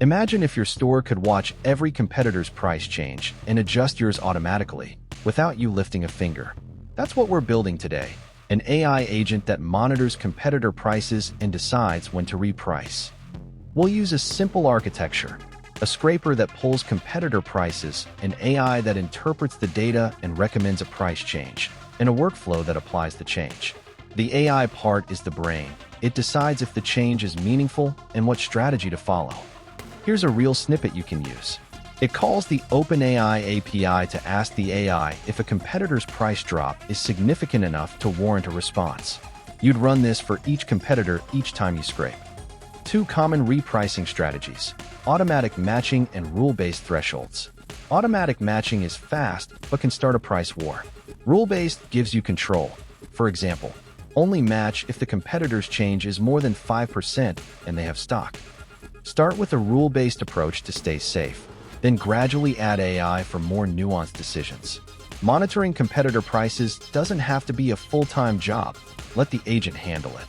Imagine if your store could watch every competitor's price change and adjust yours automatically, without you lifting a finger. That's what we're building today, an AI agent that monitors competitor prices and decides when to reprice. We'll use a simple architecture, a scraper that pulls competitor prices, an AI that interprets the data and recommends a price change, and a workflow that applies the change. The AI part is the brain. It decides if the change is meaningful and what strategy to follow. Here's a real snippet you can use. It calls the OpenAI API to ask the AI if a competitor's price drop is significant enough to warrant a response. You'd run this for each competitor each time you scrape. 2 common repricing strategies: automatic matching and rule-based thresholds. Automatic matching is fast but can start a price war. Rule-based gives you control. For example, only match if the competitor's change is more than 5% and they have stock. Start with a rule-based approach to stay safe, then gradually add AI for more nuanced decisions. Monitoring competitor prices doesn't have to be a full-time job. Let the agent handle it.